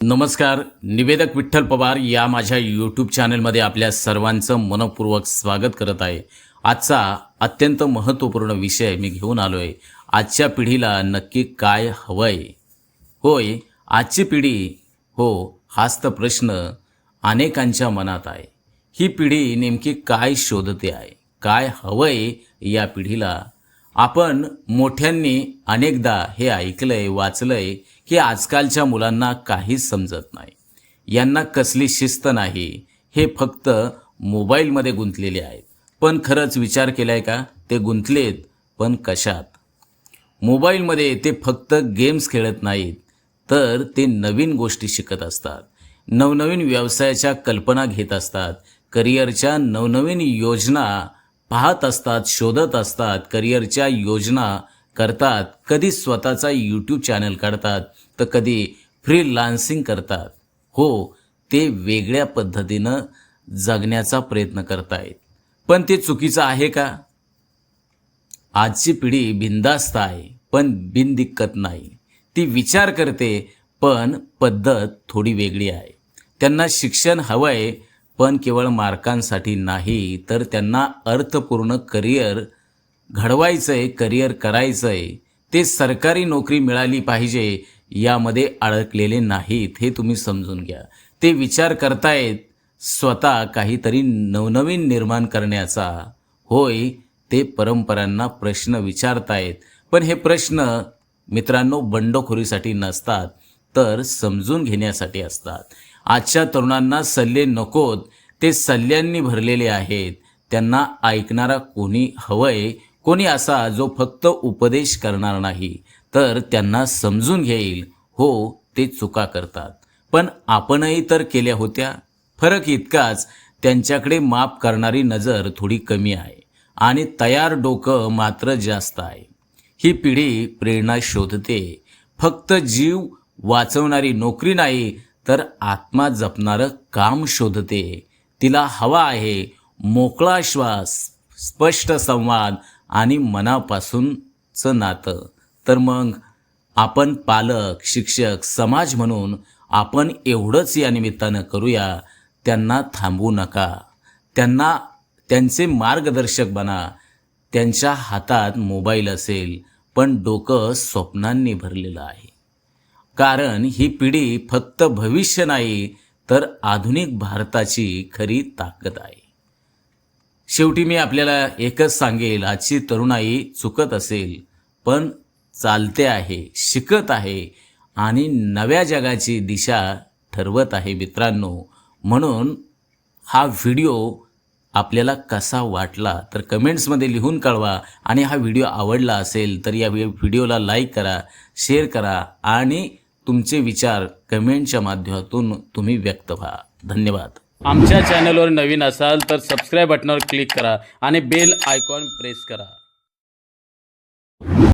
नमस्कार. निवेदक विठ्ठल पवार या माझ्या यूट्यूब चॅनलमध्ये आपल्या सर्वांचं मनपूर्वक स्वागत करत आहे. आजचा अत्यंत महत्त्वपूर्ण विषय मी घेऊन आलो आहे. आजच्या पिढीला नक्की काय हवंय? होय, आजची पिढी हाच तर प्रश्न अनेकांच्या मनात आहे. ही पिढी नेमकी काय शोधते आहे? काय हवंय या पिढीला? आपण मोठ्यांनी अनेकदा हे ऐकलंय, वाचलंय की आजकालच्या मुलांना काहीच समजत नाही. यांना कसली शिस्त नाही, हे फक्त मोबाईलमध्ये गुंतलेले आहेत. पण खरंच विचार केलाय का ते गुंतलेत पण कशात? मोबाईलमध्ये ते फक्त गेम्स खेळत नाहीत, तर ते नवीन गोष्टी शिकत असतात. नवनवीन व्यवसायाच्या कल्पना घेत असतात. करिअरच्या नवनवीन योजना पाहत असतात, शोधत असतात, करिअरच्या योजना करतात. कधी स्वतःचा यूट्यूब चॅनल काढतात तर कधी फ्रीलान्सिंग करतात. ते वेगळ्या पद्धतीनं जगण्याचा प्रयत्न करतायत. पण ते चुकीचं आहे का? आजची पिढी बिनधास्त आहे पण बिनदिक्कत नाही. ती विचार करते पण पद्धत थोडी वेगळी आहे. त्यांना शिक्षण हवंय पण केवळ मार्कांसाठी नाही, तर त्यांना अर्थपूर्ण करिअर घडवायचंय, करिअर करायचंय. ते सरकारी नोकरी मिळाली पाहिजे यामध्ये अडकलेले नाहीत, हे तुम्ही समजून घ्या. ते विचार करतायत स्वतः काहीतरी नवनवीन निर्माण करण्याचा. ते परंपरांना प्रश्न विचारतायत. पण हे प्रश्न मित्रांनो बंडखोरीसाठी नसतात, तर समजून घेण्यासाठी असतात. आजच्या तरुणांना सल्ले नकोत, ते सल्ल्यांनी भरलेले आहेत. त्यांना ऐकणारा कोणी हवंय, कोणी असा जो फक्त उपदेश करणार नाही, तर त्यांना समजून घेईल. ते चुका करतात पण आपणही तर केल्या होत्या. फरक इतकाच, त्यांच्याकडे माफ करणारी नजर थोडी कमी आहे आणि तयार डोकं मात्र जास्त आहे. ही पिढी प्रेरणा शोधते, फक्त जीव वाचवणारी नोकरी नाही, तर आत्मा जपणारं काम शोधते. तिला हवा आहे मोकळा श्वास, स्पष्ट संवाद आणि मनापासूनचं नातं. तर मग आपण पालक, शिक्षक, समाज म्हणून आपण एवढंच या निमित्तानं करूया. त्यांना थांबवू नका. त्यांचे मार्गदर्शक बना. त्यांच्या हातात मोबाईल असेल पण डोकं स्वप्नांनी भरलेलं आहे. कारण ही पिढी फक्त भविष्य नाही, तर आधुनिक भारताची खरी ताकद आहे. शेवटी मी आपल्याला एकच सांगेल, आजची तरुणाई चुकत असेल पण चालते आहे, शिकत आहे आणि नव्या जगाची दिशा ठरवत आहे मित्रांनो. म्हणून हा व्हिडिओ आपल्याला कसा वाटला तर कमेंट्समध्ये लिहून कळवा. आणि हा व्हिडिओ आवडला असेल तर या व्हिडिओला लाईक करा, शेअर करा आणि तुमचे विचार कमेंटच्या माध्यमातून तुम्ही व्यक्त व्हा. धन्यवाद. आमच्या चॅनलवर नवीन असाल तर सबस्क्राईब बटनावर क्लिक करा आणि बेल आयकॉन प्रेस करा.